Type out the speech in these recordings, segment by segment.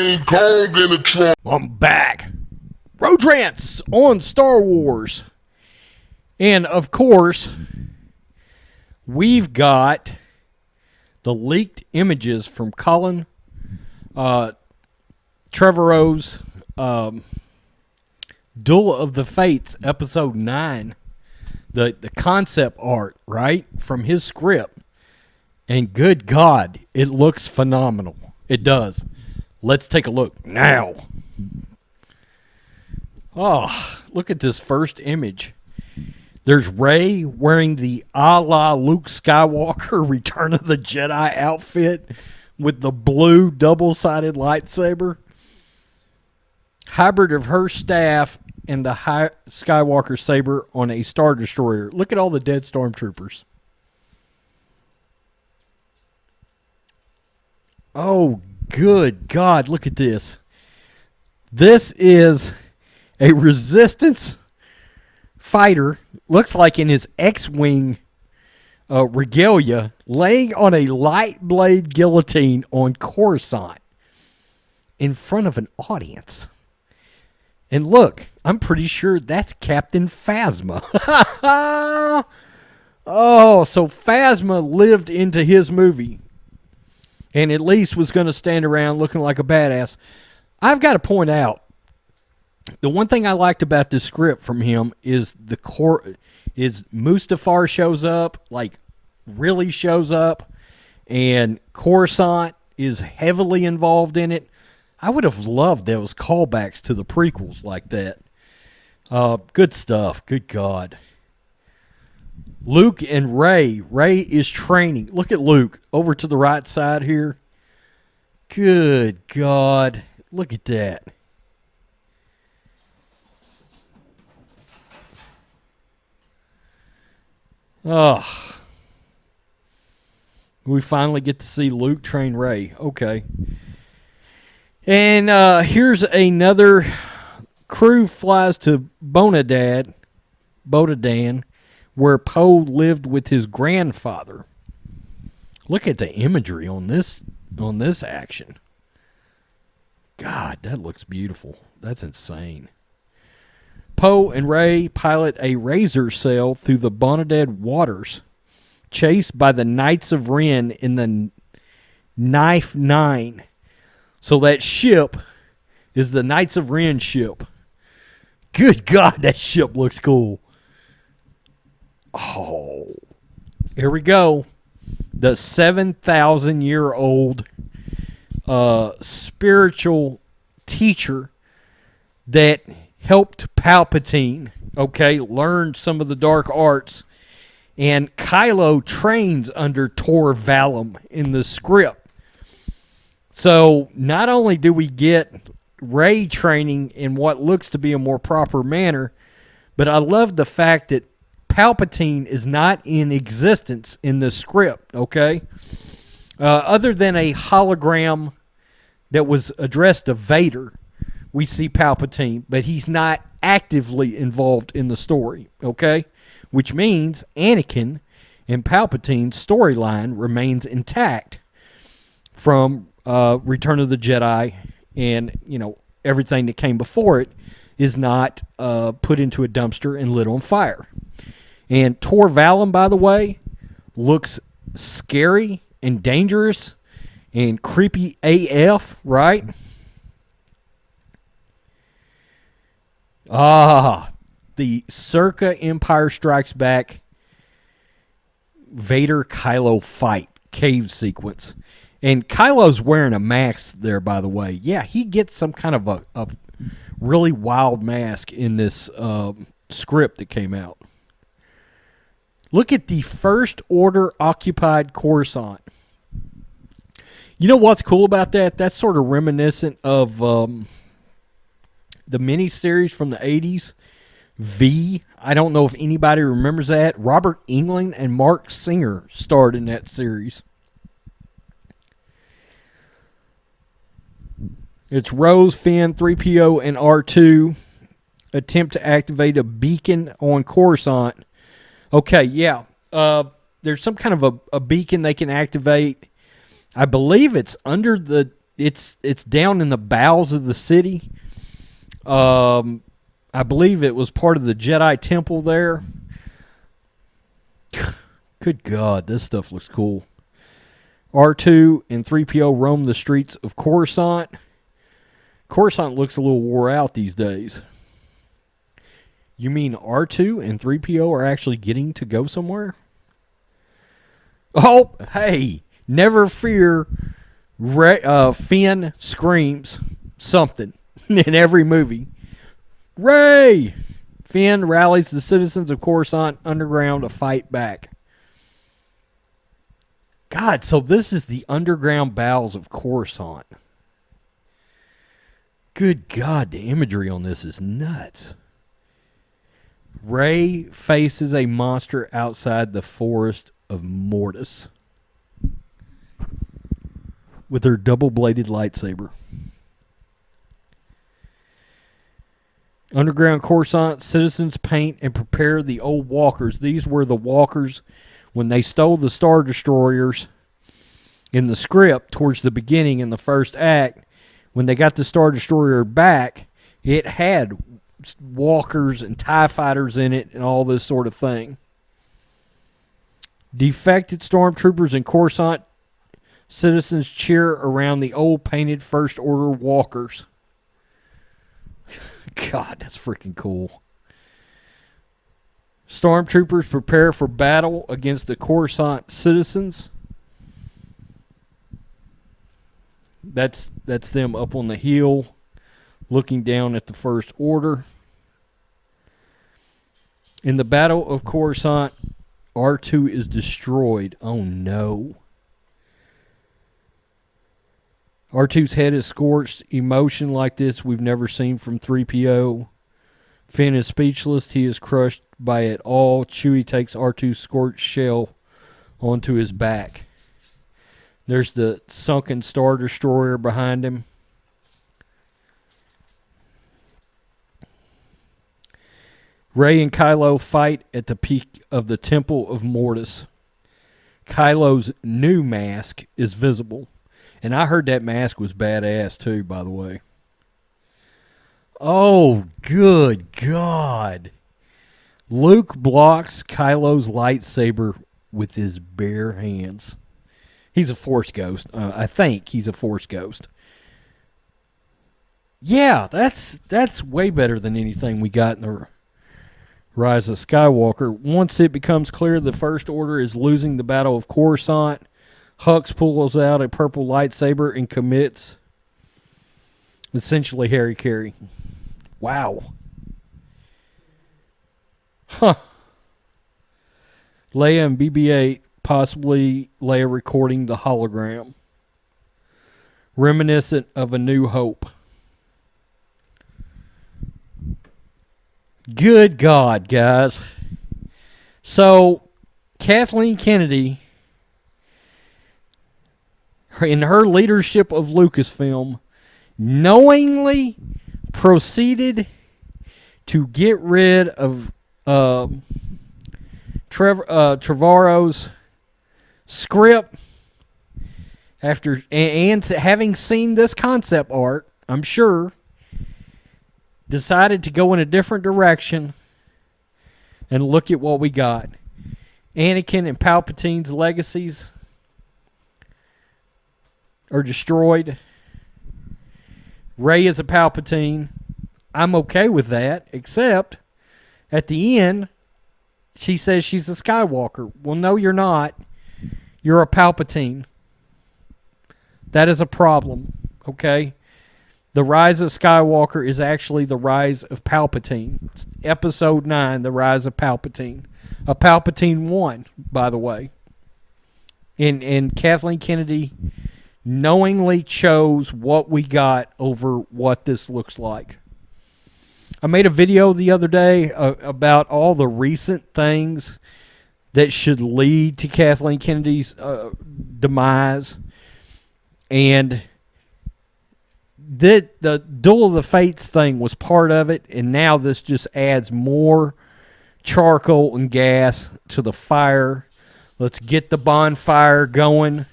King Kong in the trunk. I'm back. Road Rants on Star Wars. And, of course, we've got the leaked images from Colin Trevorrow's Duel of the Fates, Episode 9. The concept art, right, from his script. And good God, it looks phenomenal. It does. Let's take a look now. Oh, look at this first image. There's Rey wearing the a la Luke Skywalker Return of the Jedi outfit with the blue double-sided lightsaber. Hybrid of her staff and the high Skywalker saber on a Star Destroyer. Look at all the dead stormtroopers. Oh, good God, look at this. This is a Resistance fighter, looks like in his X-Wing regalia, laying on a light blade guillotine on Coruscant in front of an audience. And look, I'm pretty sure that's Captain Phasma. Oh, so Phasma lived into his movie and at least was going to stand around looking like a badass. I've got to point out, the one thing I liked about this script from him is Mustafar shows up, like really shows up, and Coruscant is heavily involved in it. I would have loved those callbacks to the prequels like that. Good stuff. Good God. Luke and Rey. Rey is training. Look at Luke over to the right side here. Good God. Look at that. Oh. We finally get to see Luke train Rey. Okay. And here's another crew flies to Bonadan, where Poe lived with his grandfather. Look at the imagery on this action. God, that looks beautiful. That's insane. Poe and Rey pilot a razor sail through the Bonadan waters, chased by the Knights of Ren in the Knife 9. So that ship is the Knights of Ren ship. Good God, that ship looks cool. Oh, here we go. The 7,000-year-old spiritual teacher that helped Palpatine, learn some of the dark arts. And Kylo trains under Tor Valum in the script. So not only do we get Rey training in what looks to be a more proper manner, but I love the fact that Palpatine is not in existence in the script, okay? Other than a hologram that was addressed to Vader, we see Palpatine, but he's not actively involved in the story, okay? Which means Anakin and Palpatine's storyline remains intact from Return of the Jedi, and everything that came before it is not put into a dumpster and lit on fire. And Tor Valum, by the way, looks scary and dangerous and creepy AF, right? The circa Empire Strikes Back Vader Kylo fight cave sequence. And Kylo's wearing a mask there, by the way. Yeah, he gets some kind of a really wild mask in this script that came out. Look at the First Order occupied Coruscant. You know what's cool about that? That's sort of reminiscent of the miniseries from the 80s. V. I don't know if anybody remembers that. Robert Englund and Mark Singer starred in that series. It's Rose, Finn, 3PO, and R2 attempt to activate a beacon on Coruscant. Okay, yeah. There's some kind of a beacon they can activate. I believe it's under the it's down in the bowels of the city. I believe it was part of the Jedi Temple there. Good God, this stuff looks cool. R2 and 3PO roam the streets of Coruscant. Coruscant looks a little wore out these days. You mean R2 and 3PO are actually getting to go somewhere? Oh, hey, never fear. Finn screams something in every movie. Ray! Finn rallies the citizens of Coruscant underground to fight back. God, so this is the underground bowels of Coruscant. Good God, the imagery on this is nuts. Rey faces a monster outside the forest of Mortis with her double-bladed lightsaber. Underground Coruscant citizens paint and prepare the old walkers. These were the walkers when they stole the Star Destroyers in the script towards the beginning in the first act. When they got the Star Destroyer back, it had walkers and TIE fighters in it and all this sort of thing. Defected stormtroopers in Coruscant citizens cheer around the old painted First Order walkers. God, that's freaking cool. Stormtroopers prepare for battle against the Coruscant citizens. That's them up on the hill looking down at the First Order. In the Battle of Coruscant, R2 is destroyed. Oh no. R2's head is scorched. Emotion like this we've never seen from 3PO. Finn is speechless. He is crushed by it all. Chewie takes R2's scorched shell onto his back. There's the sunken Star Destroyer behind him. Rey and Kylo fight at the peak of the Temple of Mortis. Kylo's new mask is visible. And I heard that mask was badass too, by the way. Oh, good God. Luke blocks Kylo's lightsaber with his bare hands. He's a Force ghost. I think he's a Force ghost. Yeah, that's way better than anything we got in the Rise of Skywalker. Once it becomes clear the First Order is losing the Battle of Coruscant, Hux pulls out a purple lightsaber and commits essentially Harry Carey. Wow. Huh. Leia and BB-8, possibly Leia recording the hologram. Reminiscent of A New Hope. Good God, guys. So, Kathleen Kennedy, in her leadership of Lucasfilm, knowingly proceeded to get rid of Trevorrow's script after and having seen this concept art, I'm sure, decided to go in a different direction and look at what we got. Anakin and Palpatine's legacies are destroyed. Rey is a Palpatine. I'm okay with that, except at the end, she says she's a Skywalker. Well, no, you're not. You're a Palpatine. That is a problem, okay? The Rise of Skywalker is actually the Rise of Palpatine. It's Episode 9, The Rise of Palpatine. A Palpatine 1, by the way. And Kathleen Kennedy knowingly chose what we got over what this looks like. I made a video the other day about all the recent things that should lead to Kathleen Kennedy's demise. And the Duel of the Fates thing was part of it, and now this just adds more charcoal and gas to the fire. Let's get the bonfire going.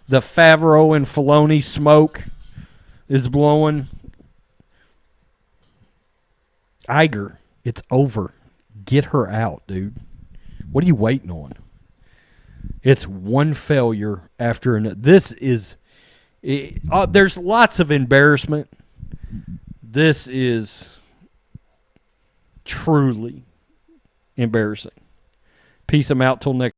The Favreau and Filoni smoke is blowing. Iger, it's over. Get her out, dude. What are you waiting on? It's one failure after another. This is... there's lots of embarrassment. This is truly embarrassing. Peace. I'm out till next